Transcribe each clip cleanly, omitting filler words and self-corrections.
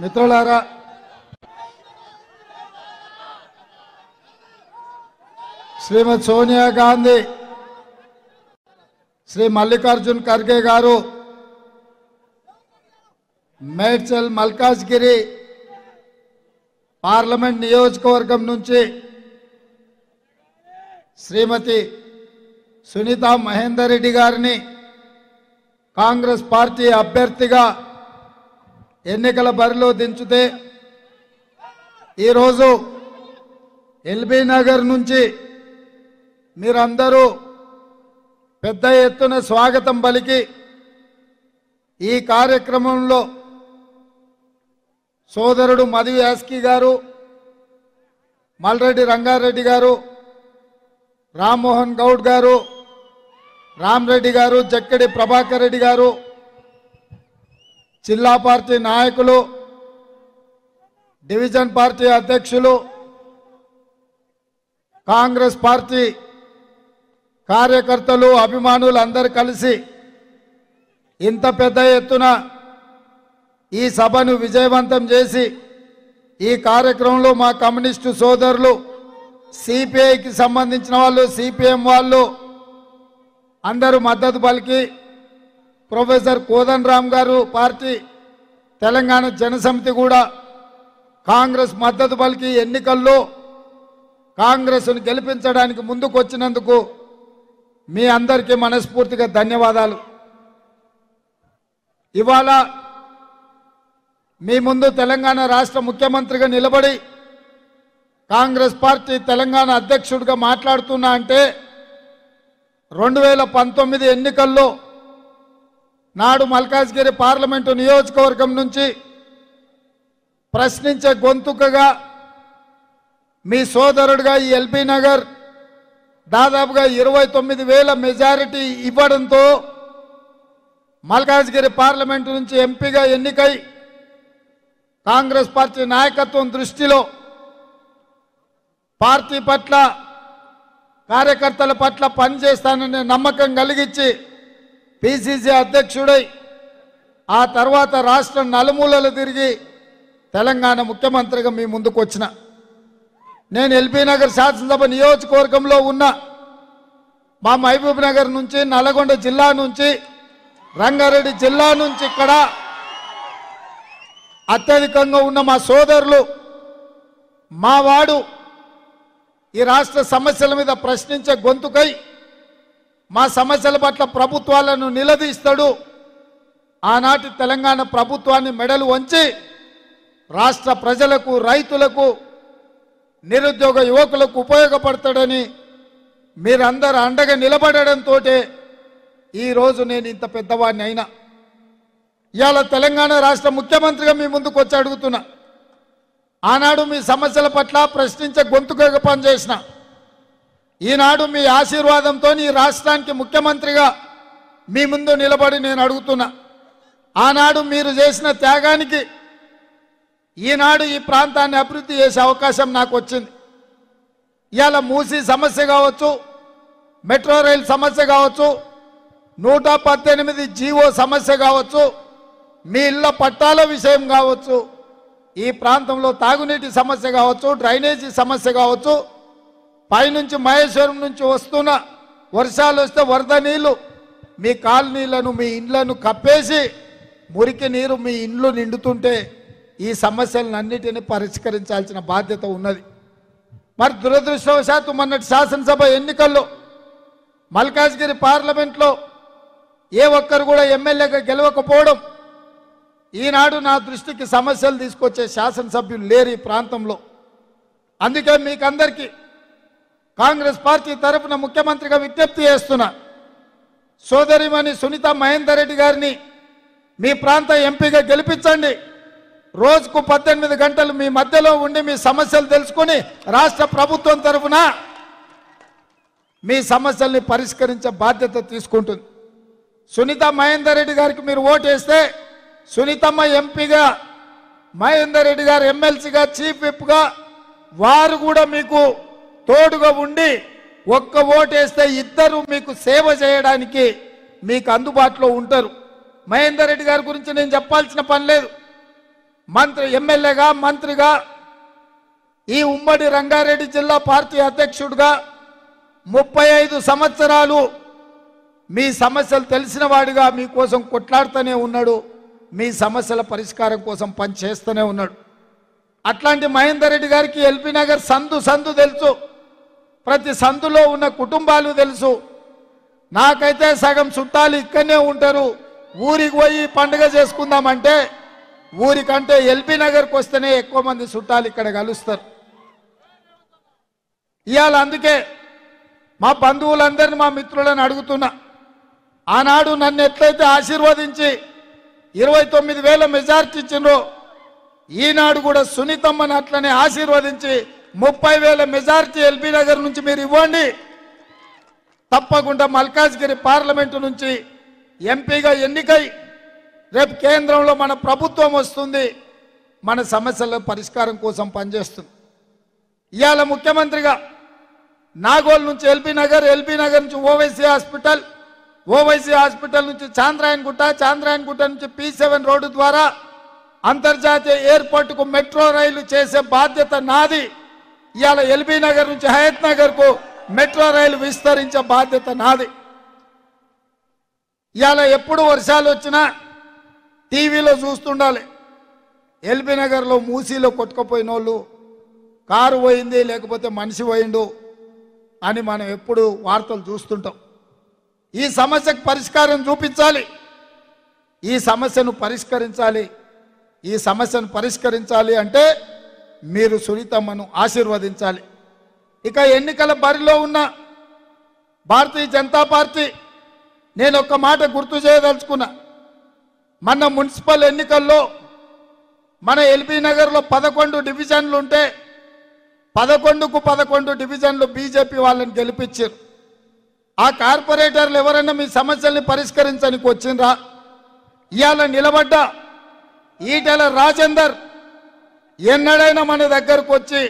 మిత్రులారా, శ్రీమతి సోనియా గాంధీ, శ్రీ మల్లికార్జున్ ఖర్గే గారు మేడ్చల్ మల్కాజ్గిరి పార్లమెంట్ నియోజకవర్గం నుంచి శ్రీమతి సునీతా మహేందర్ రెడ్డి గారిని కాంగ్రెస్ పార్టీ అభ్యర్థిగా ఎన్నికల బరిలో దించితే ఈరోజు ఎల్బీ నగర్ నుంచి మీరందరూ పెద్ద ఎత్తున స్వాగతం పలికి ఈ కార్యక్రమంలో సోదరుడు మధు యాస్కి గారు, మల్రెడ్డి రంగారెడ్డి గారు, రామ్మోహన్ గౌడ్ గారు, రామరెడ్డి గారు, జక్కడి ప్రభాకర్ రెడ్డి గారు, జిల్లా పార్టీ నాయకులు, డివిజన్ పార్టీ అధ్యక్షులు, కాంగ్రెస్ పార్టీ కార్యకర్తలు, అభిమానులు అందరూ కలిసి ఇంత పెద్ద ఎత్తున ఈ సభను విజయవంతం చేసి ఈ కార్యక్రమంలో మా కమ్యూనిస్టు సోదరులు, సిపిఐకి సంబంధించిన వాళ్ళు, సిపిఎం వాళ్ళు అందరూ మద్దతు పలికి ప్రొఫెసర్ కోదండ రామ్ గారు పార్టీ తెలంగాణ జనసమితి కూడా కాంగ్రెస్ మద్దతు పలికి ఎన్నికల్లో కాంగ్రెస్ను గెలిపించడానికి ముందుకు వచ్చినందుకు మీ అందరికీ మనస్ఫూర్తిగా ధన్యవాదాలు. ఇవాళ మీ ముందు తెలంగాణ రాష్ట్ర ముఖ్యమంత్రిగా నిలబడి కాంగ్రెస్ పార్టీ తెలంగాణ అధ్యక్షుడిగా మాట్లాడుతున్నా అంటే 2019 ఎన్నికల్లో నాడు మల్కాజ్గిరి పార్లమెంటు నియోజకవర్గం నుంచి ప్రశ్నించే గొంతుకగా మీ సోదరుడిగా ఈ ఎల్బీ నగర్ దాదాపుగా 29,000 మెజారిటీ ఇవ్వడంతో మల్కాజ్గిరి పార్లమెంటు నుంచి ఎంపీగా ఎన్నికై కాంగ్రెస్ పార్టీ నాయకత్వం దృష్టిలో పార్టీ పట్ల, కార్యకర్తల పట్ల పనిచేస్తాననే నమ్మకం కలిగించి పిసిసి అధ్యక్షుడై ఆ తర్వాత రాష్ట్రం నలుమూలలు తిరిగి తెలంగాణ ముఖ్యమంత్రిగా మీ ముందుకు వచ్చిన నేను ఎల్బీ నగర్ శాసనసభ నియోజకవర్గంలో ఉన్న మా మహబూబ్ నగర్ నుంచి, నల్గొండ జిల్లా నుంచి, రంగారెడ్డి జిల్లా నుంచి ఇక్కడ అత్యధికంగా ఉన్న మా సోదరులు, మా వాడు ఈ రాష్ట్ర సమస్యల మీద ప్రశ్నించే గొంతుకై మా సమస్యల పట్ల ప్రభుత్వాలను నిలదీస్తాడు. ఆనాటి తెలంగాణ ప్రభుత్వాన్ని మెడలు వంచి రాష్ట్ర ప్రజలకు, రైతులకు, నిరుద్యోగ యువకులకు ఉపయోగపడతాడని మీరందరూ అండగా నిలబడడంతో ఈరోజు నేను ఇంత పెద్దవాడిని అయినా. ఇవాళ తెలంగాణ రాష్ట్ర ముఖ్యమంత్రిగా మీ ముందుకు వచ్చి అడుగుతున్నా. ఆనాడు మీ సమస్యల పట్ల ప్రశ్నించే గొంతుకగా పనిచేసిన, ఈనాడు మీ ఆశీర్వాదంతో ఈ రాష్ట్రానికి ముఖ్యమంత్రిగా మీ ముందు నిలబడి నేను అడుగుతున్నా. ఆనాడు మీరు చేసిన త్యాగానికి ఈనాడు ఈ ప్రాంతాన్ని అభివృద్ధి చేసే అవకాశం నాకు వచ్చింది. ఇవాళ మూసీ సమస్య కావచ్చు, మెట్రో రైల్ సమస్య కావచ్చు, 118 జీవో సమస్య కావచ్చు, మీ ఇళ్ల పట్టాల విషయం కావచ్చు, ఈ ప్రాంతంలో తాగునీటి సమస్య కావచ్చు, డ్రైనేజీ సమస్య కావచ్చు, పైనుంచి మహేశ్వరం నుంచి వస్తున్న వర్షాలు వస్తే వరద నీళ్లు మీ కాలనీలను, మీ ఇండ్లను కప్పేసి మురికి నీరు మీ ఇండ్లు నిండుతుంటే ఈ సమస్యలన్నిటిని పరిష్కరించాల్సిన బాధ్యత ఉన్నది. మరి దురదృష్టవశాత్తు మొన్నటి శాసనసభ ఎన్నికల్లో మల్కాజ్గిరి పార్లమెంట్లో ఏ ఒక్కరు కూడా ఎమ్మెల్యేగా గెలవకపోవడం, ఈనాడు నా దృష్టికి సమస్యలు తీసుకొచ్చే శాసనసభ్యులు లేరు ఈ ప్రాంతంలో. అందుకే మీకందరికీ కాంగ్రెస్ పార్టీ తరఫున ముఖ్యమంత్రిగా విజ్ఞప్తి చేస్తున్నా. సోదరిమణి సునీతా మహేందర్ రెడ్డి గారిని మీ ప్రాంత ఎంపీగా గెలిపించండి. రోజుకు 18 గంటలు మీ మధ్యలో ఉండి మీ సమస్యలు తెలుసుకొని రాష్ట్ర ప్రభుత్వం తరఫున మీ సమస్యల్ని పరిష్కరించే బాధ్యత తీసుకుంటుంది. సునీతా మహేందర్ రెడ్డి గారికి మీరు ఓటేస్తే సునీతమ్మ ఎంపీగా, మహేందర్ రెడ్డి గారు ఎమ్మెల్సీగా, చీఫ్ విప్గా వారు కూడా మీకు తోడుగా ఉండి ఒక్క ఓటేస్తే ఇద్దరు మీకు సేవ చేయడానికి మీకు అందుబాటులో ఉంటారు. మహేందర్ రెడ్డి గారి గురించి నేను చెప్పాల్సిన పని లేదు. ఎమ్మెల్యేగా మంత్రిగా ఈ ఉమ్మడి రంగారెడ్డి జిల్లా పార్టీ అధ్యక్షుడిగా 35 సంవత్సరాలు మీ సమస్యలు తెలిసిన వాడిగా మీకోసం కొట్లాడుతూనే ఉన్నాడు. మీ సమస్యల పరిష్కారం కోసం పనిచేస్తూనే ఉన్నాడు. అట్లాంటి మహేందర్ రెడ్డి గారికి ఎల్బీ నగర్ సందు తెలుసు, ప్రతి సందులో ఉన్న కుటుంబాలు తెలుసు. నాకైతే సగం చుట్టాలు ఇక్కడనే ఉంటారు. ఊరికి పోయి పండుగ చేసుకుందామంటే ఊరికంటే ఎల్బీ నగర్కి వస్తేనే ఎక్కువ మంది చుట్టాలు ఇక్కడ కలుస్తారు. ఇవాళ అందుకే మా బంధువులందరినీ మా మిత్రులను అడుగుతున్నా, ఆనాడు నన్ను ఎట్లయితే ఆశీర్వదించి 29,000 మెజార్టీ ఇచ్చిండ్రో ఈనాడు కూడా సునీతమ్మని అట్లనే ఆశీర్వదించి 30,000 మెజార్టీ ఎల్బీ నగర్ నుంచి మీరు ఇవ్వండి. తప్పకుండా మల్కాజ్గిరి పార్లమెంటు నుంచి ఎంపీగా ఎన్నికై రేపు కేంద్రంలో మన ప్రభుత్వం వస్తుంది, మన సమస్యల పరిష్కారం కోసం పనిచేస్తుంది. ఇవాళ ముఖ్యమంత్రిగా నాగోల్ నుంచి ఎల్బీ నగర్ నుంచి ఓవైసీ హాస్పిటల్ నుంచి చాంద్రాయన్ గుట్ట నుంచి P7 రోడ్డు ద్వారా అంతర్జాతీయ ఎయిర్పోర్టుకు మెట్రో రైలు చేసే బాధ్యత నాది. ఇవాళ ఎల్బీ నగర్ నుంచి హయత్ నగర్కు మెట్రో రైలు విస్తరించే బాధ్యత నాది. ఇవాళ ఎప్పుడు వర్షాలు వచ్చినా టీవీలో చూస్తుండాలి, ఎల్బీ నగర్లో మూసీలో కొట్టుకుపోయిన వాళ్ళు కారు పోయింది లేకపోతే మనిషి పోయిండు అని మనం ఎప్పుడు వార్తలు చూస్తుంటాం. ఈ సమస్యకు పరిష్కారం చూపించాలి, ఈ సమస్యను పరిష్కరించాలి అంటే మీరు సునీతమ్మను ఆశీర్వదించాలి. ఇక ఎన్నికల బరిలో ఉన్న భారతీయ జనతా పార్టీ నేను ఒక మాట గుర్తు చేయదలుచుకున్నా. మన మున్సిపల్ ఎన్నికల్లో మన ఎల్బీ నగర్లో 11 డివిజన్లు ఉంటే 11కు 11 డివిజన్లు బీజేపీ వాళ్ళని గెలిపించారు. ఆ కార్పొరేటర్లు ఎవరైనా మీ సమస్యల్ని పరిష్కరించడానికి వచ్చిండ్రా? ఇవాళ నిలబడ్డ ఈటెల రాజేందర్ ఎన్నడైనా మన దగ్గరకు వచ్చి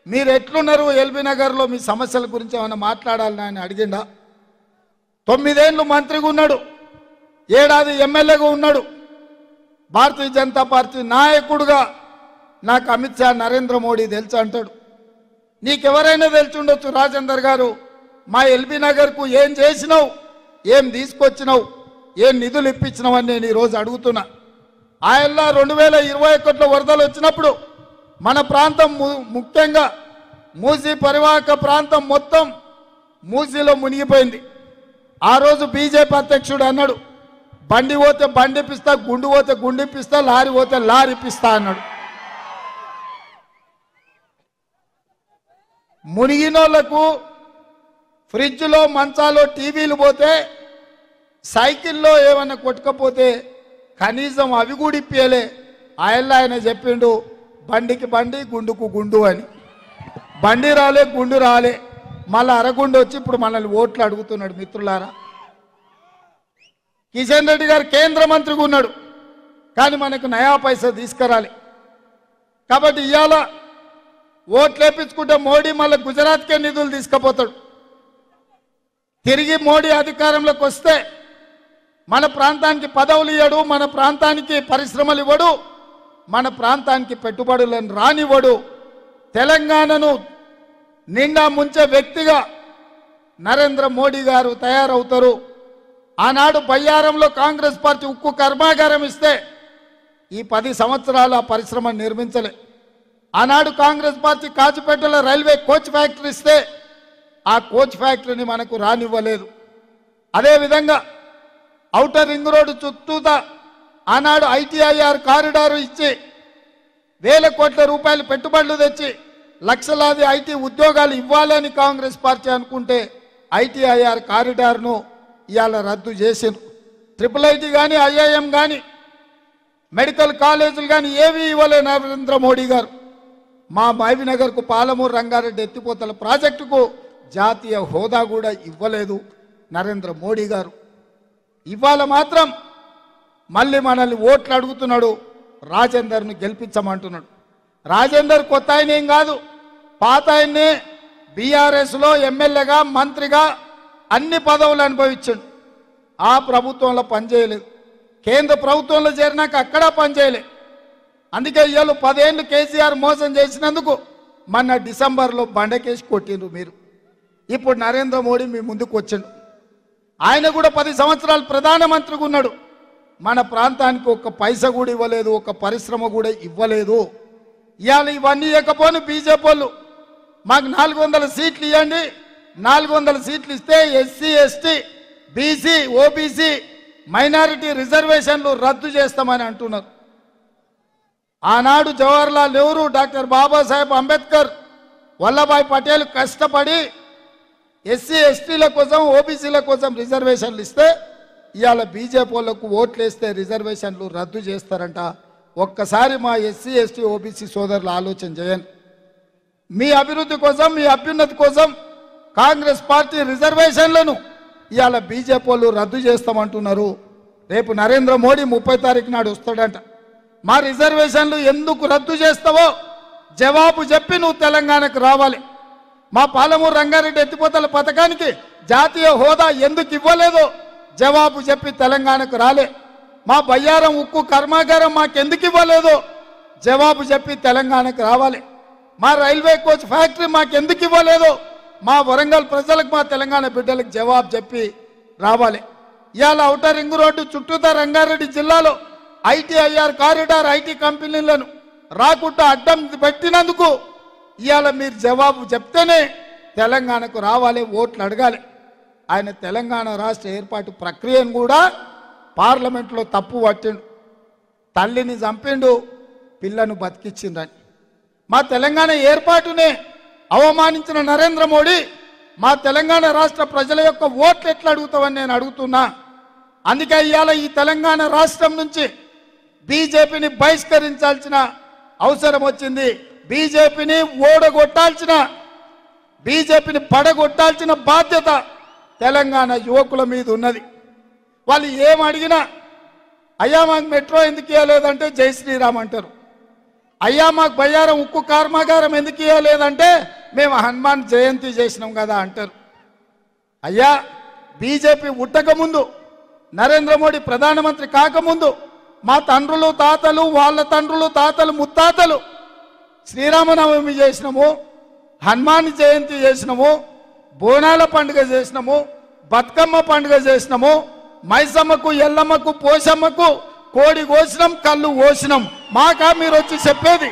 మీరు ఎట్లున్నారు ఎల్బీ నగర్లో మీ సమస్యల గురించి ఏమైనా మాట్లాడాలని ఆయన అడిగిండా? 9 ఏళ్ళు మంత్రిగా ఉన్నాడు, 7 ఏడాది ఎమ్మెల్యేగా ఉన్నాడు. భారతీయ జనతా పార్టీ నాయకుడుగా నాకు అమిత్ షా నరేంద్ర మోడీ తెలుసు అంటాడు. నీకెవరైనా తెలిసి ఉండొచ్చు రాజేందర్ గారు, మా ఎల్బీ నగర్కు ఏం చేసినావు, ఏం తీసుకొచ్చినావు, ఏం నిధులు ఇప్పించినావు అని నేను ఈరోజు అడుగుతున్నా. ఆయనలో 2021లో వరదలు వచ్చినప్పుడు మన ప్రాంతం ముఖ్యంగా మూసీ పరివాహక ప్రాంతం మొత్తం మూసీలో మునిగిపోయింది. ఆ రోజు బీజేపీ అధ్యక్షుడు అన్నాడు, బండి పోతే బండి ఇప్పిస్తా, గుండు పోతే గుండు ఇప్పిస్తా, లారీ పోతే లారీ ఇప్పిస్తా అన్నాడు. మునిగినోళ్లకు ఫ్రిడ్జ్లో మంచాలో టీవీలు పోతే సైకిల్లో ఏమన్నా కొట్టుకపోతే కనీసం అవి కూడా ఇప్పియలే. ఆయన చెప్పిండు బండికి బండి గుండుకు గుండు అని. బండి రాలే, గుండు రాలే, మళ్ళీ అరగుండు వచ్చి ఇప్పుడు మనల్ని ఓట్లు అడుగుతున్నాడు. మిత్రులారా, కిషన్ రెడ్డి గారు కేంద్ర మంత్రిగా ఉన్నాడు, కానీ మనకు నయా పైసా తీసుకురాలి. కాబట్టి ఇవాళ ఓట్లు వేపించుకుంటే మోడీ మళ్ళీ గుజరాత్కే నిధులు తీసుకుపోతాడు. తిరిగి మోడీ అధికారంలోకి వస్తే మన ప్రాంతానికి పదవులు ఇవ్వడు, మన ప్రాంతానికి పరిశ్రమలు ఇవ్వడు, మన ప్రాంతానికి పెట్టుబడులను రానివ్వడు. తెలంగాణను నిండా ముంచే వ్యక్తిగా నరేంద్ర మోడీ గారు తయారవుతారు. ఆనాడు బయ్యారంలో కాంగ్రెస్ పార్టీ ఉక్కు కర్మాగారం ఇస్తే ఈ 10 సంవత్సరాలు ఆ పరిశ్రమ నిర్మించలే. ఆనాడు కాంగ్రెస్ పార్టీ కాచిపేటలో రైల్వే కోచ్ ఫ్యాక్టరీ ఇస్తే ఆ కోచ్ ఫ్యాక్టరీని మనకు రానివ్వలేదు. అదేవిధంగా ఔటర్ రింగ్ రోడ్డు చుట్టూతా ఆనాడు ITIR కారిడారు ఇచ్చి 1,000 కోట్ల రూపాయలు పెట్టుబడులు తెచ్చి లక్షలాది ఐటీ ఉద్యోగాలు ఇవ్వాలని కాంగ్రెస్ పార్టీ అనుకుంటే ITIR కారిడార్ను ఇవాళ రద్దు చేసిండ్రు. IIIT కానీ IIM కానీ మెడికల్ కాలేజీలు కానీ ఏవి ఇవ్వలే నరేంద్ర మోడీ గారు. మా మహబూబ్నగర్కు పాలమూరు రంగారెడ్డి ఎత్తిపోతల ప్రాజెక్టుకు జాతీయ హోదా కూడా ఇవ్వలేదు నరేంద్ర మోడీ గారు. ఇవాళ మాత్రం మళ్ళీ మనల్ని ఓట్లు అడుగుతున్నాడు, రాజేందర్ను గెలిపించమంటున్నాడు. రాజేందర్ కొత్త ఆయన ఏం కాదు, పాత ఆయన్నే. బీఆర్ఎస్లో ఎమ్మెల్యేగా మంత్రిగా అన్ని పదవులు అనుభవించాడు. ఆ ప్రభుత్వంలో పనిచేయలేదు, కేంద్ర ప్రభుత్వంలో చేరినాక అక్కడ పనిచేయలే. అందుకే ఇవాళ 10 ఏళ్ళు కేసీఆర్ మోసం చేసినందుకు మొన్న డిసెంబర్లో బండకేసి కొట్టిండ్రు మీరు. ఇప్పుడు నరేంద్ర మోడీ మీ ముందుకు వచ్చిండు. ఆయన కూడా 10 సంవత్సరాలు ప్రధానమంత్రిగా ఉన్నాడు. మన ప్రాంతానికి ఒక్క పైసా కూడా ఇవ్వలేదు, ఒక్క పరిశ్రమ కూడా ఇవ్వలేదు. ఇవాళ ఇవన్నీ ఇవ్వకపోను బీజేపీ వాళ్ళు మాకు 400 సీట్లు ఇవ్వండి, 400 సీట్లు ఇస్తే SC ST BC OBC minority రిజర్వేషన్లు రద్దు చేస్తామని అంటున్నారు. ఆనాడు జవహర్లాల్ నెహ్రూ, డాక్టర్ బాబాసాహెబ్ అంబేద్కర్, వల్లభాయ్ పటేల్ కష్టపడి ఎస్సీ ఎస్టీల కోసం ఓబీసీల కోసం రిజర్వేషన్లు ఇస్తే ఇవాళ బీజేపీ వాళ్ళకు ఓట్లు వేస్తే రిజర్వేషన్లు రద్దు చేస్తారంట. ఒక్కసారి మా ఎస్సీ ఎస్టీ ఓబీసీ సోదరులు ఆలోచన చేయండి. మీ అభివృద్ధి కోసం, మీ అభ్యున్నతి కోసం కాంగ్రెస్ పార్టీ రిజర్వేషన్లను ఇవాళ బీజేపీ వాళ్ళు రద్దు చేస్తామంటున్నారు. రేపు నరేంద్ర మోడీ 30 తారీఖు నాడు వస్తాడంట. మా రిజర్వేషన్లు ఎందుకు రద్దు చేస్తావో జవాబు చెప్పి నువ్వు తెలంగాణకు రావాలి. మా పాలమూరు రంగారెడ్డి ఎత్తిపోతల పథకానికి జాతీయ హోదా ఎందుకు ఇవ్వలేదో జవాబు చెప్పి తెలంగాణకు రాలే. మా బయ్యారం ఉక్కు కర్మాగారం మాకెందుకు ఇవ్వలేదో జవాబు చెప్పి తెలంగాణకు రావాలి. మా రైల్వే కోచ్ ఫ్యాక్టరీ మాకెందుకు ఇవ్వలేదో మా వరంగల్ ప్రజలకు, మా తెలంగాణ బిడ్డలకు జవాబు చెప్పి రావాలి. ఇవాళ ఔటర్ రింగ్ రోడ్డు చుట్టూతా రంగారెడ్డి జిల్లాలో ఐటీఐఆర్ కారిడార్ ఐటీ కంపెనీలను రాకుండా అడ్డం పెట్టినందుకు ఇవాళ మీరు జవాబు చెప్తేనే తెలంగాణకు రావాలి, ఓట్లు అడగాలి. ఆయన తెలంగాణ రాష్ట్ర ఏర్పాటు ప్రక్రియను కూడా పార్లమెంట్లో తప్పు పట్టిండు. తల్లిని చంపిండు, పిల్లను బతికించిందని. మా తెలంగాణ ఏర్పాటునే అవమానించిన నరేంద్ర మోడీ మా తెలంగాణ రాష్ట్ర ప్రజల యొక్క ఓట్లు ఎట్లా అడుగుతామని నేను అడుగుతున్నా. అందుకే ఇవాళ ఈ తెలంగాణ రాష్ట్రం నుంచి బీజేపీని బహిష్కరించాల్సిన అవసరం వచ్చింది. బీజేపీని ఓడగొట్టాల్సిన, బీజేపీని పడగొట్టాల్సిన బాధ్యత తెలంగాణ యువకుల మీద ఉన్నది. వాళ్ళు ఏం అడిగినా అయ్యా మాకు మెట్రో ఎందుకు ఇవ్వలేదంటే జై శ్రీరామ్ అంటారు. అయ్యా మాకు బయ్యారం ఉక్కు కర్మాగారం ఎందుకు ఇవ్వలేదంటే మేము హనుమాన్ జయంతి చేసినాం కదా అంటారు. అయ్యా బీజేపీ ఉట్టకముందు, నరేంద్ర మోడీ ప్రధానమంత్రి కాకముందు మా తండ్రులు తాతలు, వాళ్ళ తండ్రులు తాతలు ముత్తాతలు శ్రీరామనవమి చేసినాము, హనుమాన్ జయంతి చేసినాము, బోనాల పండుగ చేసినాము, బతుకమ్మ పండుగ చేసినాము, మైసమ్మకు ఎల్లమ్మకు పోషమ్మకు కోడి కోసినాం, కళ్ళు కోసినాం. మాకా మీరు వచ్చి చెప్పేది?